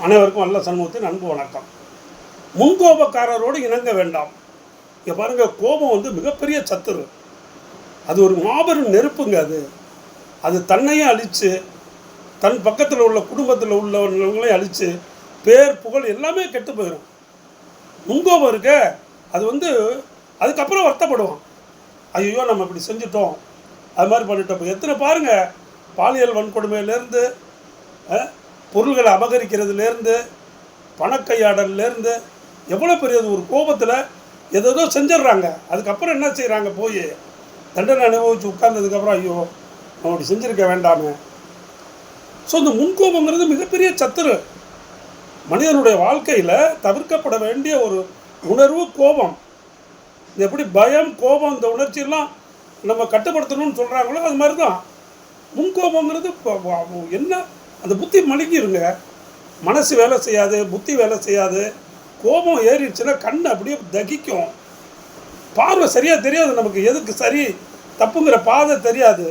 அனைவருக்கும் நல்ல சண்முகத்தின் அன்பு வணக்கம். முன்கோபக்காரரோடு இணங்க வேண்டாம். இங்கே பாருங்கள், கோபம் வந்து மிகப்பெரிய சத்துரு. அது ஒரு மாபெரும் நெருப்புங்க. அது தன்னையும் அழித்து தன் பக்கத்தில் உள்ள குடும்பத்தில் உள்ளவங்களையும் அழித்து பேர் புகழ் எல்லாமே கெட்டு போயிடும். முன்கோபம் இருக்க அது வந்து அதுக்கப்புறம் வருத்தப்படுவான். ஐயோ நம்ம இப்படி செஞ்சிட்டோம், அது மாதிரி பண்ணிட்டோம். எத்தனை பாருங்கள், பாலியல் வன்கொடுமையிலேருந்து பொருள்களை அபகரிக்கிறதுலேருந்து பணக்கையாடல்லேருந்து எவ்வளோ பெரியது ஒரு கோபத்தில் ஏதோ செஞ்சிடுறாங்க. அதுக்கப்புறம் என்ன செய்கிறாங்க, போய் தண்டனை அனுபவித்து உட்கார்ந்ததுக்கப்புறம் ஐயோ நம்ம அப்படி செஞ்சுருக்க வேண்டாமே. ஸோ இந்த முன்கோபங்கிறது மிகப்பெரிய சத்துரு. மனிதனுடைய வாழ்க்கையில் தவிர்க்கப்பட வேண்டிய ஒரு உணர்வு கோபம். இது எப்படி பயம், கோபம், இந்த உணர்ச்சியெல்லாம் நம்ம கட்டுப்படுத்தணும்னு சொல்கிறாங்களோ அது மாதிரி தான் முன்கோபங்கிறது. என்ன, அந்த புத்தி மழுங்கிருங்க. மனசு வேலை செய்யாது, புத்தி வேலை செய்யாது. கோபம் ஏறிடுச்சுன்னா கண் அப்படியே தகிக்கும். பார்வை சரியாக தெரியாது, நமக்கு எதுக்கு சரி தப்புங்கிற பாதை தெரியாது.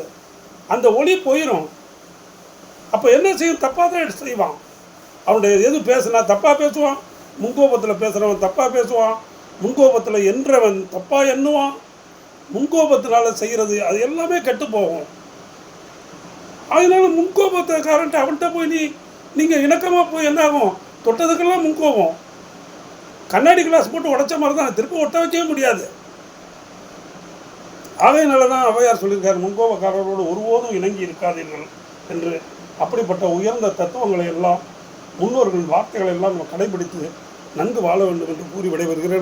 அந்த ஒளி போயிடும். அப்போ என்ன செய்யும், தப்பாக தான் செய்வான். அவனுடைய எது பேசுனா தப்பாக பேசுவான். முன்கோபத்தில் பேசுகிறவன் தப்பாக பேசுவான். முன்கோபத்தில் என்றவன் தப்பாக எண்ணுவான். முன்கோபத்தினால் செய்கிறது அது எல்லாமே கெட்டு போகும். அதனால முன்கோபத்தைக்காரன்ட்டு அவன்கிட்ட போய் நீங்கள் இணக்கமாக போய் என்ன ஆகும், தொட்டதுக்கெல்லாம் முன்கோபம். கண்ணாடி கிளாஸ் போட்டு உடைச்ச மாதிரி தான், திருப்பி ஒட்ட வைக்கவே முடியாது. ஆகையினால தான் ஔவையார் சொல்லியிருக்காரு, முன்கோபக்காரரோடு ஒருபோதும் இணங்கி இருக்காதீர்கள் என்று. அப்படிப்பட்ட உயர்ந்த தத்துவங்களை எல்லாம், முன்னோர்களின் வார்த்தைகளை எல்லாம் நம்ம கடைபிடித்து நன்கு வாழ வேண்டும் என்று கூறி விடைபெறுகிறேன்.